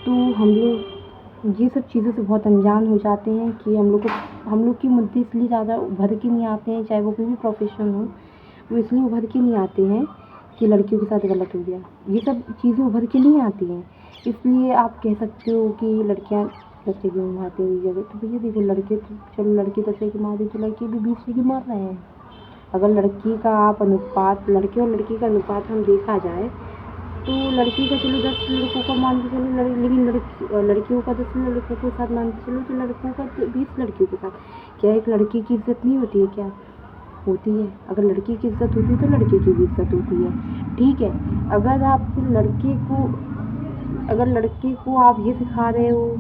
तो हम लोग ये सब चीज़ों से बहुत अनजान हो जाते हैं कि हम लोग के मुद्दे इसलिए ज़्यादा उभर के नहीं आते हैं, चाहे वो कोई भी प्रोफेशन हो, वो इसलिए उभर के नहीं आते हैं कि लड़कियों के साथ गलत हो गया। ये सब चीज़ें उभर के नहीं आती हैं, इसलिए आप कह सकते हो कि लड़कियाँ 10 जगह मारती हैं 20 जगह। तो भैया देखो, लड़के तो चलो लड़के 10 जगह मार दी, तो लड़के भी 20 जगह मार रहे हैं। अगर लड़की का आप अनुपात, लड़के और लड़की का अनुपात हम देखा जाए, तो लड़की का चलो 10 लड़कों का मान के चलो, लेकिन लड़कियों का 10 लड़कों के साथ मान के चलो, तो लड़कों का 20 लड़कियों के साथ। क्या एक लड़की की इज्जत नहीं होती है? क्या होती है? अगर लड़की की इज्जत होती है तो लड़के की भी इज्जत होती है, ठीक है। अगर आप अगर लड़के को आप ये सिखा रहे हो,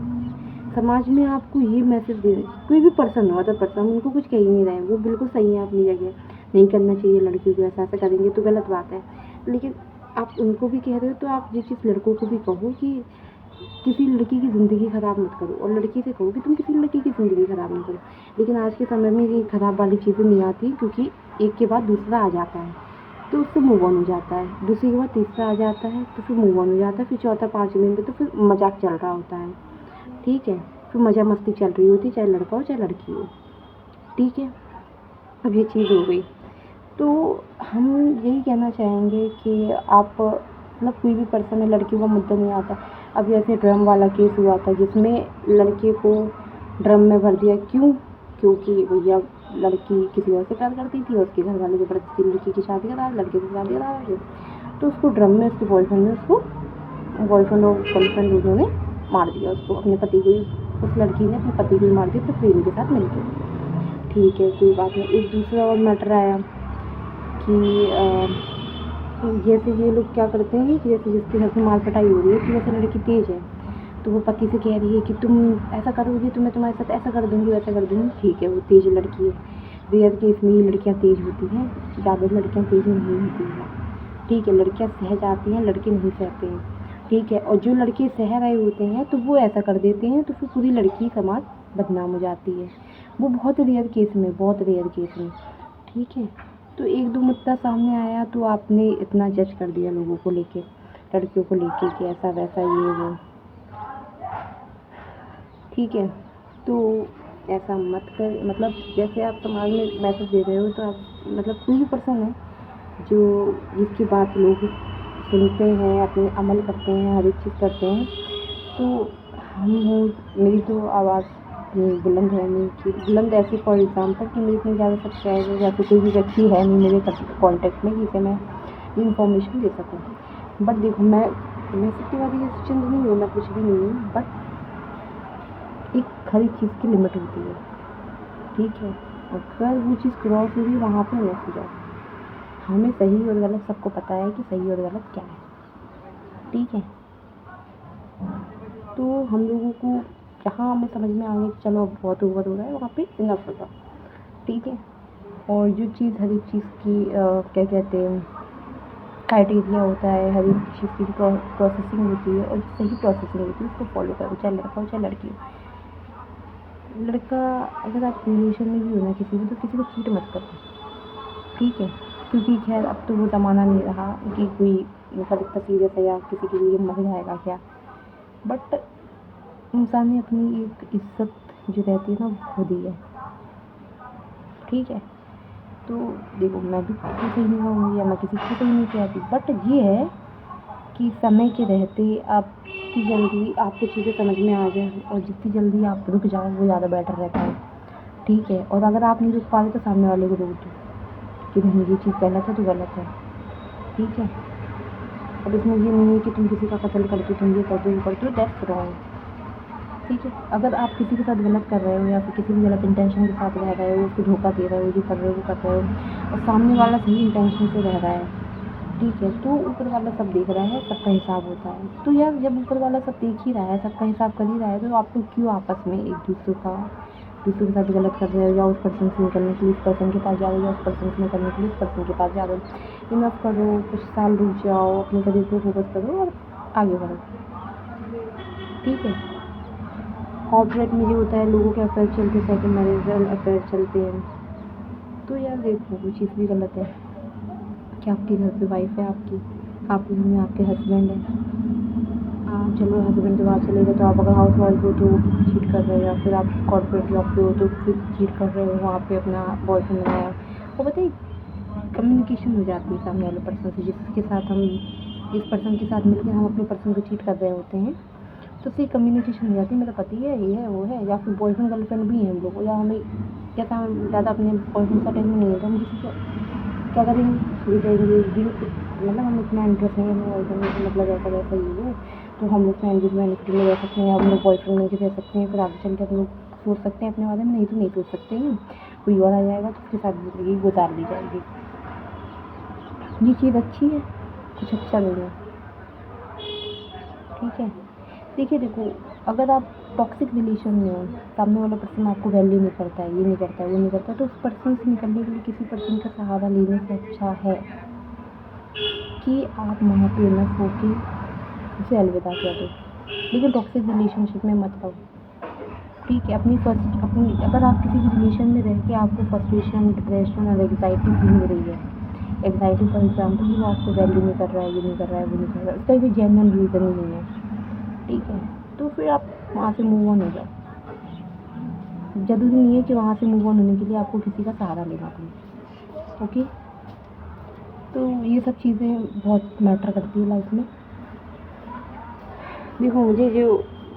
समाज में आपको ये मैसेज दे रहे, कोई भी पर्सन हो, अदर पर्सन, उनको कुछ कह ही नहीं रहे हैं, वो बिल्कुल सही है अपनी जगह, नहीं करना चाहिए लड़कियों को, ऐसा करेंगे तो गलत बात है। लेकिन आप उनको भी कह रहे हो, तो आप ये चीज़ लड़कों को भी कहो कि किसी लड़की की ज़िंदगी ख़राब मत करो, और लड़की से कहो कि तुम किसी लड़की की ज़िंदगी ख़राब मत करो। लेकिन आज के समय में ये ख़राब वाली चीज़ें नहीं आती, क्योंकि एक के बाद दूसरा आ जाता है तो उससे मूव ऑन हो जाता है, दूसरे के बाद तीसरा आ जाता है तो फिर मूव ऑन हो जाता है, फिर चौथा 5वें में तो फिर मजाक चल रहा होता है, ठीक है। फिर मज़ा मस्ती चल रही होती है, चाहे लड़का हो चाहे लड़की हो, ठीक है। अब ये चीज़ हो गई, तो हम यही कहना चाहेंगे कि आप मतलब कोई भी पर्सन है, लड़कियों का मुद्दा नहीं आता। अब जैसे ड्रम वाला केस हुआ था, जिसमें लड़के को ड्रम में भर दिया, क्यों? क्योंकि भैया लड़की किसी और से प्यार करती थी, और उसके घर वाले ज़बरदस्ती लड़की की शादी करा, लड़के से शादी करा रहे थे, तो उसको ड्रम में उसके बॉयफ्रेंड और गर्लफ्रेंड दोनों ने मार दिया उसको, अपने पति को ही, उस लड़की ने अपने पति को ही मार दिया अपने प्रेमी के साथ मिलकर, ठीक है, कोई बात नहीं। एक दूसरा और मैटर आया कि जैसे ये लोग क्या करते हैं कि जैसे जिसके घर से मार पिटाई हो रही है, कि जैसे लड़की तेज़ है, तो वो पति से कह रही है कि तुम ऐसा करोगी तो मैं तुम्हारे साथ ऐसा कर दूँगी, वैसा कर दूँगी, ठीक है, वो तेज़ लड़की है। रेयर केस में ही लड़कियाँ तेज़ होती हैं, ज़्यादा लड़कियाँ तेज़ नहीं होती हैं, ठीक है। लड़कियाँ सह जाती हैं, लड़के नहीं सहते हैं, ठीक है। और जो लड़के सह रहे होते हैं तो वो ऐसा कर देते हैं, तो फिर पूरी लड़की समाज बदनाम हो जाती है। वो बहुत रेयर केस में, ठीक है। तो 1-2 मुद्दा सामने आया तो आपने इतना जज कर दिया लोगों को लेके, लड़कियों को लेके कि ऐसा वैसा ये वो, ठीक है। तो ऐसा मत कर, मतलब जैसे आप समाज में मैसेज दे रहे हो, तो आप मतलब कोई भी पर्सन है जो जिसकी बात लोग सुनते हैं, अपने अमल करते हैं, हर एक चीज़ करते हैं, तो मेरी तो आवाज़ बुलंद है नहीं, कि बुलंद ऐसे फॉर एग्ज़ाम्पल कि मेरी इतनी ज़्यादा सब्सक्राइबर या फिर कोई भी व्यक्ति है नहीं मेरे कॉन्टेक्ट में जिसे मैं ये इन्फॉर्मेशन दे सकूँ। बट देखो, मैं सत्यवादी चंद नहीं हूँ, मैं कुछ भी नहीं हूँ, बट एक हर एक चीज़ की लिमिट होती है, ठीक है। अगर वो चीज़ क्रॉस हुई, वहाँ पर रोक जाओ। हमें सही और गलत सबको पता है कि सही और गलत क्या है, ठीक है। तो हम लोगों को जहाँ हमें समझ में आ गया कि चलो अब बहुत ओवर हो रहा है, वहाँ पे इनफ होगा, ठीक है। और जो चीज़ हर एक चीज़ की क्या कहते हैं क्राइटेरिया होता है, हर एक चीज़ की प्रोसेसिंग होती है, और सही प्रोसेसिंग होती है, उसको फॉलो करो, चाहे लड़का हो चाहे लड़की हो। लड़का अगर आप रिलेशन में भी हो ना किसी में, तो किसी को चीट मत करो, ठीक है। क्योंकि खैर अब तो वो ज़माना नहीं रहा कि कोई मतलब इतना सीरियस है या किसी के लिए मर जाएगा क्या, बट इंसान ने अपनी एक इज्जत जो रहती है ना वो खो दी है, ठीक है। तो देखो, मैं भी खुद को सही नहीं कहूँगी या मैं किसी को सही नहीं कहती, बट ये है कि समय के रहते आप जितनी जल्दी आपको चीज़ें समझ में आ जाए और जितनी जल्दी आप रुक जाओ, वो ज़्यादा बेटर रहता है, ठीक है। और अगर आप नहीं रुक पा रहे तो सामने वाले को रोक दो कि नहीं, ये चीज़ गलत है तो गलत है, ठीक है। अब इसमें ये नहीं है कि तुम किसी का कत्ल कर दो, तुम ये कर दो, वो कर दो, दैट्स रॉन्ग, ठीक है। अगर आप किसी के साथ गलत कर रहे हो या फिर किसी भी गलत इंटेंशन के साथ रह रहे हो, उसको धोखा दे रहे हो, ये कर रहे हो वो कर रहे हो, और सामने वाला सही इंटेंशन से रह रहा है, ठीक है, तो ऊपर वाला सब देख रहा है, सबका हिसाब होता है। तो यार, जब ऊपर वाला सब देख ही रहा है, सबका हिसाब कर ही रहा है, तो आप लोग क्यों आपस में एक दूसरे के साथ गलत कर रहे हो, या उस पर्सन से निकलने के लिए उस पर्सन के पास जा रहे हो, या उस पर्सन से निकलने के लिए उस पर्सन के पास जा रहे हो। इनफ करो, कुछ साल रुक जाओ, अपने करियर पे फोकस करो और आगे बढ़ो, ठीक है। कॉर्पोरेट में ये होता है, लोगों के अफेयर चलते, सेकंड मैरिजल अफेयर चलते हैं, तो यार देखो, वो चीज़ भी गलत है कि आपके घर पे वाइफ है, आपके घर में आपके हस्बैंड है, चलो हस्बैंड जब बाहर चले गए, तो आप अगर हाउस वाइफ हो तो चीट कर रहे हो, या फिर आप कॉर्पोरेट जॉब पे हो तो फिर चीट कर रहे हो, वहाँ पे अपना बॉयफ्रेंड बनाया। वो बताइए कम्युनिकेशन हो जाती है सामने वाले पर्सन से, जिसके साथ हम जिस पर्सन के साथ मिलकर हम अपने पर्सन को चीट कर रहे होते हैं, तो उससे कम्युनिकेशन हो जाती है, मेरा पति है, ये है, वो है, या फिर बॉयफ्रेंड गर्लफ्रेंड भी है हम लोग, या हमें जैसा हम ज़्यादा अपने बॉयफ्रेंड का टेंशन नहीं है, तो हम किसी को क्या करेंगे, छुड़ी देंगे बिल्कुल, मतलब हम इतना इंटरेस्ट नहीं है बॉयफ्रेंड, मतलब ऐसा वैसा ही है, तो हम लोग फैमिली में रह सकते हैं, हम लोग बॉयफ्रेंड में रह सकते हैं, फिर आगे चल के हम लोग सोच सकते हैं अपने बारे में, नहीं तो नहीं सोच सकते हैं। कोई और आ जाएगा तो उसके साथ ज़िंदगी गुजार ली जाएगी। ये चीज़ अच्छी है, कुछ अच्छा नहीं है, ठीक है। देखो, अगर आप टॉक्सिक रिलेशन में हो, सामने वाला पर्सन आपको वैल्यू नहीं करता है, ये नहीं करता है, वो नहीं करता है, तो उस पर्सन से निकलने के लिए किसी पर्सन का सहारा लेने से अच्छा है कि आप वहाँ पे इनफ हो के उसे अलविदा कर दो। लेकिन टॉक्सिक रिलेशनशिप में मत रहो, ठीक है। अपनी अगर आप किसी भी रिलेशन में रह के आपको फ्रस्ट्रेशन, डिप्रेशन और एग्जाइटी फील हो रही है, एग्जाइटी फॉर एग्जाम्पल कि वो आपको वैल्यू नहीं कर रहा है, ये नहीं कर रहा है, वो नहीं कर रहा है, उसका कोई जेन्युइन रीज़न ही नहीं है, ठीक है, तो फिर आप वहाँ से मूव ऑन हो जाओ। ज़रूरी नहीं है कि वहाँ से मूव ऑन होने के लिए आपको किसी का सहारा लेना पड़े, ओके। तो ये सब चीज़ें बहुत मैटर करती है लाइफ में। देखो,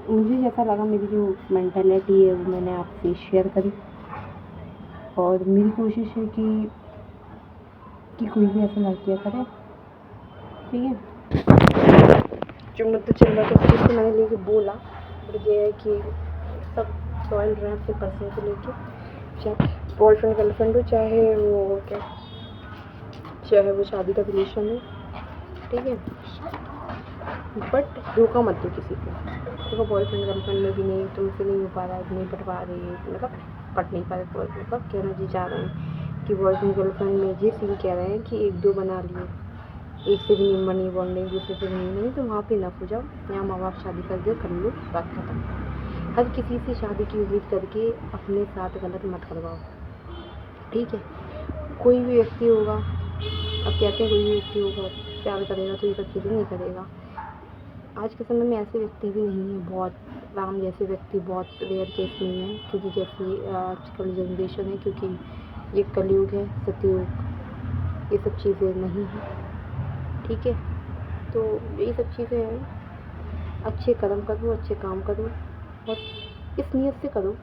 मुझे जैसा लगा, मेरी जो मेंटालिटी है वो मैंने आपसे शेयर करी, और मेरी कोशिश है कि कोई भी ऐसा ना किया करे, ठीक है। जो मुद्दा चल रहा था उसको मैंने लेके बोला, और ये है कि सब लॉयल रहें अपने पर्सन को लेके, चाहे बॉयफ्रेंड गर्लफ्रेंड हो, चाहे वो शादी का रिलेशन हो, ठीक है। बट धोखा मत दो किसी को, देखो बॉयफ्रेंड गर्लफ्रेंड में भी नहीं, तुमसे नहीं हो पा रहा है, नहीं पट पा रही है, मतलब पट नहीं पा रहे, मतलब कहना जी चाह रहे हैं कि बॉयफ्रेंड गर्लफ्रेंड में ये सीन कह रहे हैं कि 1-2 बना लिए, एक से भी नहीं बनी बॉन्डिंग, दूसरे से भी नहीं बनी, तो वहाँ पे नफ हो जाओ, यहाँ माँ बाप शादी कर दो, कर लो, बात खत्म। हर किसी से शादी की उम्मीद करके अपने साथ गलत मत करवाओ, ठीक है। कोई भी व्यक्ति होगा, अब कहते हैं कोई भी व्यक्ति होगा प्यार करेगा तो ये सब चीज़ें नहीं करेगा। आज के समय में ऐसे व्यक्ति भी नहीं है, बहुत राम जैसे व्यक्ति बहुत रेयर केस में है, क्योंकि जैसी आजकल जनरेशन है, क्योंकि ये कलयुग है, सतयुग, ये सब चीज़ें नहीं है, ठीक है। तो यही सब चीज़ें हैं, अच्छे कर्म करो, अच्छे काम करो, और इस नीयत से करो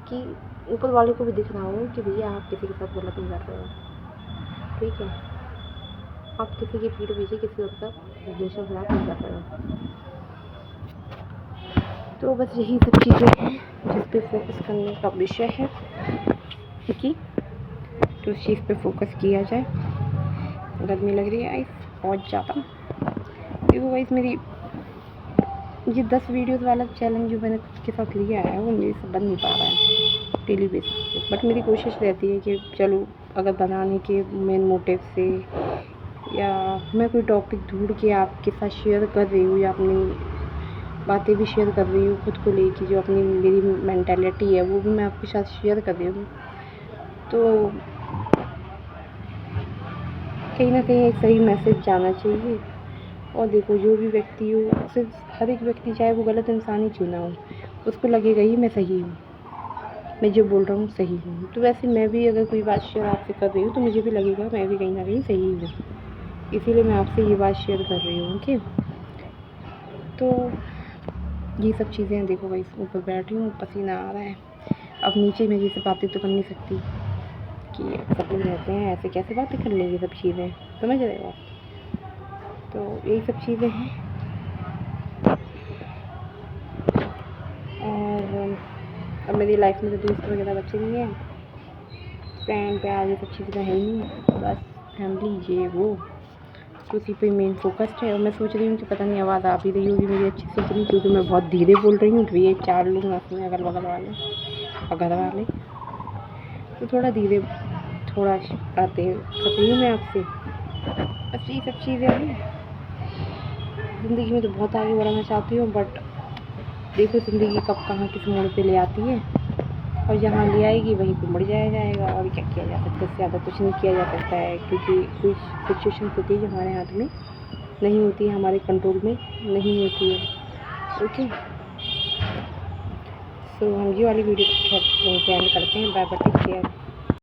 कि ऊपर वाले को भी दिख रहा हो कि भैया आप किसी के साथ गलत नहीं कर रहे हो, ठीक है। आप किसी की पीठ पीछे किसी और का रिलेशन खराब नहीं कर रहे हो। तो बस यही सब चीज़ें हैं जिस पे फोकस करने का विषय है, ठीक है। तो उस चीज़ पे फोकस किया जाए। गर्मी लग रही है गाइस बहुत ज़्यादा। देखो गाइस, मेरी ये 10 वीडियोस वाला चैलेंज जो मैंने खुद के साथ लिया है वो मेरे से बन नहीं पा रहा है डेली बेसिस पे, बट मेरी कोशिश रहती है कि चलो अगर बनाने के मेन मोटिव से, या मैं कोई टॉपिक ढूंढ के आपके साथ शेयर कर रही हूँ, या अपनी बातें भी शेयर कर रही हूँ खुद को लेके, जो अपनी मेरी मेंटालिटी है वो भी मैं आपके साथ शेयर कर रही हूँ, तो कहीं ना कहीं एक सही मैसेज जाना चाहिए। और देखो, जो भी व्यक्ति हो, सिर्फ हर एक व्यक्ति चाहे वो गलत इंसान ही क्यों ना हो, उसको लगेगा ही मैं सही हूँ, मैं जो बोल रहा हूँ सही हूँ। तो वैसे मैं भी अगर कोई बात शेयर आपसे कर रही हूँ तो मुझे भी लगेगा मैं भी कहीं ना कहीं सही हूँ, इसीलिए मैं आपसे ये बात शेयर कर रही हूँ, ओके। तो ये सब चीज़ें देखो भाई, ऊपर बैठी हूँ, पसीना आ रहा है, अब नीचे मेरी से बातें तो कर नहीं सकती कि सब लोग रहते हैं ऐसे कैसे बातें कर लेंगे, सब चीज़ें समझ रहे हो आप। तो यही सब चीज़ें हैं, और अब मेरी लाइफ में तो दोस्त वगैरह बच्चे नहीं हैं, फ्रेंड प्यार ये सब चीज़ें है ही नहीं, बस फैमिली ये वो, तो उसी पे मेन फोकस्ड है। और मैं सोच रही हूँ कि पता नहीं आवाज़ आ भी रही होगी मेरी अच्छी से कि नहीं, क्योंकि मैं बहुत धीरे बोल रही हूँ, तो ये 4 लोग आते हैं अगल बगल वाले और घर वाले, तो थोड़ा धीरे थोड़ा आते कर रही हूँ मैं आपसे। बस ये सब चीज़ें हैं, ज़िंदगी में तो बहुत आगे बढ़ाना चाहती हूँ, बट देखो ज़िंदगी कब कहाँ किस मोड़ पे ले आती है, और जहाँ ले आएगी वहीं पे मुड़ जाएगा, और क्या किया जा सकता है, इससे ज़्यादा कुछ नहीं किया जा सकता है, क्योंकि कुछ सिचुएशन होती है जो हमारे हाथ में नहीं होती है, हमारे कंट्रोल में नहीं होती है। ओके। सो हम ये वाली वीडियो को एंड करते हैं। Bye bye, take care.